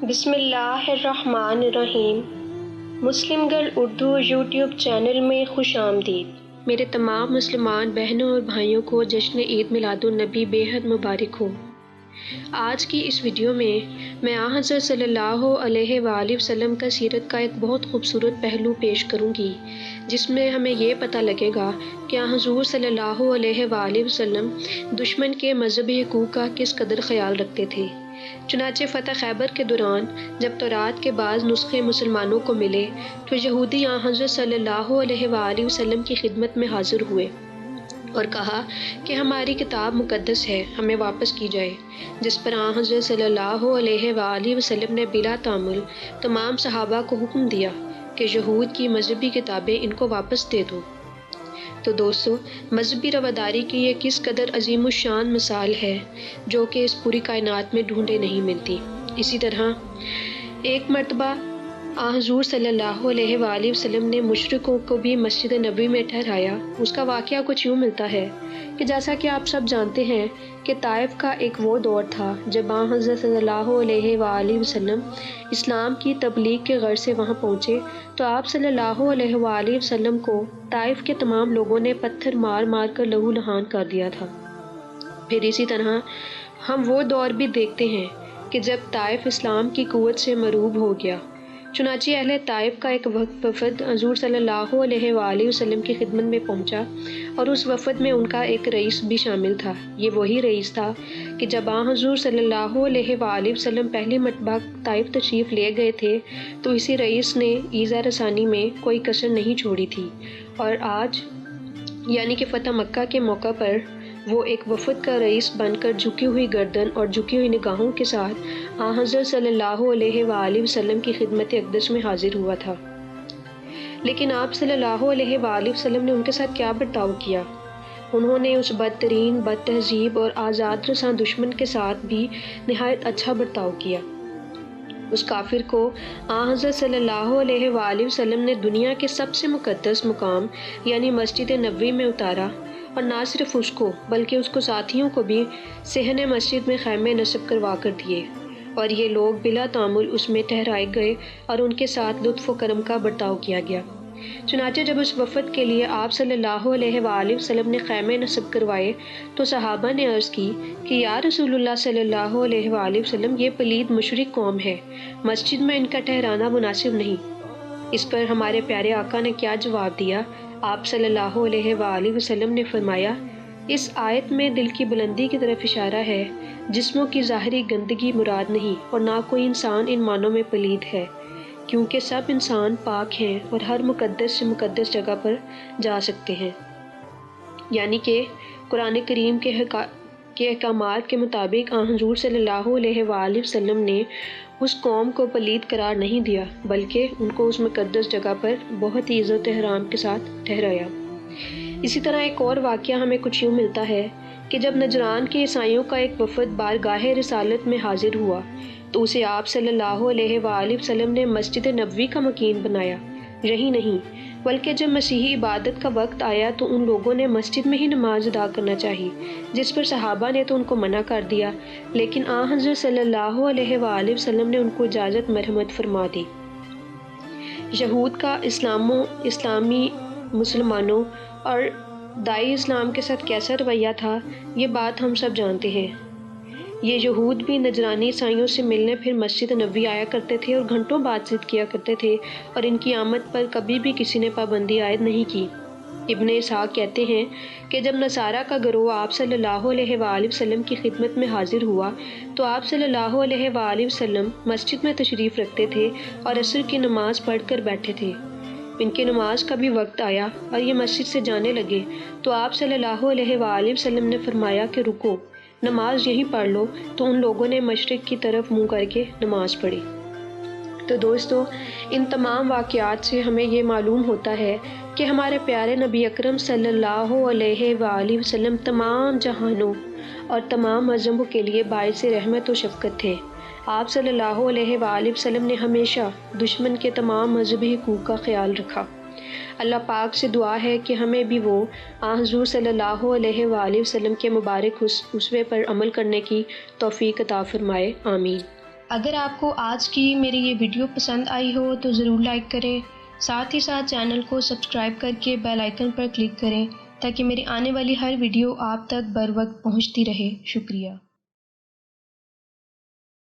بسم اللہ الرحمن الرحیم۔ مسلم گرل اردو یوٹیوب چینل میں خوش آمدید۔ میرے تمام مسلمان بہنوں اور بھائیوں کو جشن عید میلاد النبی بے حد مبارک ہو۔ آج کی اس ویڈیو میں حضرت صلی اللہ علیہ وآلہ وسلم کا سیرت کا ایک بہت خوبصورت پہلو پیش کروں گی، جس میں ہمیں یہ پتہ لگے گا کہ حضور صلی اللہ علیہ وآلہ وسلم دشمن کے مذہبی حقوق کا کس قدر خیال رکھتے تھے۔ چنانچہ فتح خیبر کے دوران جب تورات کے بعض نسخے مسلمانوں کو ملے تو یہودی حضرت صلی اللہ علیہ وآلہ وسلم کی خدمت میں حاضر ہوئے اور کہا کہ ہماری کتاب مقدس ہے، ہمیں واپس کی جائے، جس پر حضرت صلی اللہ علیہ وآلہ وسلم نے بلا تعامل تمام صحابہ کو حکم دیا کہ یہود کی مذہبی کتابیں ان کو واپس دے دو۔ تو دوستو، مذہبی رواداری کی یہ کس قدر عظیم الشان مثال ہے جو کہ اس پوری کائنات میں ڈھونڈے نہیں ملتی۔ اسی طرح ایک مرتبہ حضور صلی اللہ علیہ وآلہ وسلم نے مشرکوں کو بھی مسجد نبوی میں ٹھہرایا۔ اس کا واقعہ کچھ یوں ملتا ہے کہ جیسا کہ آپ سب جانتے ہیں کہ طائف کا ایک وہ دور تھا جب حضرت صلی اللہ علیہ وآلہ وسلم اسلام کی تبلیغ کے غرض سے وہاں پہنچے تو آپ صلی اللہ علیہ وآلہ وسلم کو طائف کے تمام لوگوں نے پتھر مار مار کر لہو لہان کر دیا تھا۔ پھر اسی طرح ہم وہ دور بھی دیکھتے ہیں کہ جب طائف اسلام کی قوت سے مروب ہو گیا، چنانچہ اہل طائف کا ایک وفد حضور صلی اللہ علیہ وآلہ وسلم کی خدمت میں پہنچا اور اس وفد میں ان کا ایک رئیس بھی شامل تھا۔ یہ وہی رئیس تھا کہ جب حضور صلی اللہ علیہ وآلہ وسلم پہلی مرتبہ طائف تشریف لے گئے تھے تو اسی رئیس نے ایذا رسانی میں کوئی کسر نہیں چھوڑی تھی، اور آج یعنی کہ فتح مکہ کے موقع پر وہ ایک وفد کا رئیس بن کر جھکی ہوئی گردن اور جھکی ہوئی نگاہوں کے ساتھ حضرت صلی اللہ علیہ وآلہ وسلم کی خدمت اقدس میں حاضر ہوا تھا۔ لیکن آپ صلی اللہ علیہ وآلہ وسلم نے ان کے ساتھ کیا برتاؤ کیا؟ انہوں نے اس بدترین، بد تہذیب اور آزاد رساں دشمن کے ساتھ بھی نہایت اچھا برتاؤ کیا۔ اس کافر کو حضرت صلی اللہ علیہ وآلہ وسلم نے دنیا کے سب سے مقدس مقام یعنی مسجد نبوی میں اتارا، اور نہ صرف اس کو بلکہ اس کو ساتھیوں کو بھی صحن مسجد میں خیمے نصب کروا کر دیے، اور یہ لوگ بلا تعامل اس میں ٹھہرائے گئے اور ان کے ساتھ لطف و کرم کا برتاؤ کیا گیا۔ چنانچہ جب اس وفد کے لیے آپ صلی اللہ علیہ وآلہ وسلم نے خیمے نصب کروائے تو صحابہ نے عرض کی کہ یا رسول اللہ صلی اللہ علیہ وآلہ وسلم، یہ پلید مشرک قوم ہے، مسجد میں ان کا ٹھہرانا مناسب نہیں۔ اس پر ہمارے پیارے آقا نے کیا جواب دیا؟ آپ صلی اللہ علیہ وآلہ وسلم نے فرمایا، اس آیت میں دل کی بلندی کی طرف اشارہ ہے، جسموں کی ظاہری گندگی مراد نہیں، اور نہ کوئی انسان ان معنوں میں پلید ہے، کیونکہ سب انسان پاک ہیں اور ہر مقدس سے مقدس جگہ پر جا سکتے ہیں۔ یعنی کہ قرآن کریم کے احکامات کے مطابق حضور صلی اللہ علیہ وآلہ وسلم نے اس قوم کو پلید قرار نہیں دیا، بلکہ ان کو اس مقدس جگہ پر بہت ہی عزت و احترام کے ساتھ ٹھہرایا۔ اسی طرح ایک اور واقعہ ہمیں کچھ یوں ملتا ہے کہ جب نجران کے عیسائیوں کا ایک وفد بارگاہ رسالت میں حاضر ہوا تو اسے آپ صلی اللہ علیہ وآلہ وسلم نے مسجد نبوی کا مکین بنایا۔ یہی نہیں بلکہ جب مسیحی عبادت کا وقت آیا تو ان لوگوں نے مسجد میں ہی نماز ادا کرنا چاہی، جس پر صحابہ نے تو ان کو منع کر دیا، لیکن حضرت صلی اللہ علیہ وآلہ وسلم نے ان کو اجازت مرحمت فرما دی۔ یہود کا اسلامی مسلمانوں اور داعی اسلام کے ساتھ کیسا رویہ تھا، یہ بات ہم سب جانتے ہیں۔ یہ یہود بھی نجرانی عیسائیوں سے ملنے پھر مسجد نبوی آیا کرتے تھے اور گھنٹوں بات چیت کیا کرتے تھے، اور ان کی آمد پر کبھی بھی کسی نے پابندی عائد نہیں کی۔ ابن اسحاق کہتے ہیں کہ جب نصارہ کا گروہ آپ صلی اللہ علیہ وآلہ وسلم کی خدمت میں حاضر ہوا تو آپ صلی اللہ علیہ وآلہ وسلم مسجد میں تشریف رکھتے تھے اور عصر کی نماز پڑھ کر بیٹھے تھے۔ ان کی نماز کا بھی وقت آیا اور یہ مسجد سے جانے لگے تو آپ صلی اللہ علیہ وآلہ وسلم نے فرمایا کہ رکو، نماز یہیں پڑھ لو، تو ان لوگوں نے مشرق کی طرف منہ کر کے نماز پڑھی۔ تو دوستو، ان تمام واقعات سے ہمیں یہ معلوم ہوتا ہے کہ ہمارے پیارے نبی اکرم صلی اللہ علیہ وآلہ وسلم تمام جہانوں اور تمام مذہبوں کے لیے باعث رحمت و شفقت تھے۔ آپ صلی اللہ علیہ وآلہ وسلم نے ہمیشہ دشمن کے تمام مذہبی حقوق کا خیال رکھا۔ اللہ پاک سے دعا ہے کہ ہمیں بھی وہ حضور صلی اللہ علیہ وآلہ وسلم کے مبارک اسوے پر عمل کرنے کی توفیق عطا فرمائے، آمین۔ اگر آپ کو آج کی میری یہ ویڈیو پسند آئی ہو تو ضرور لائک کریں، ساتھ ہی ساتھ چینل کو سبسکرائب کر کے بیل آئیکن پر کلک کریں تاکہ میری آنے والی ہر ویڈیو آپ تک بر وقت پہنچتی رہے۔ شکریہ۔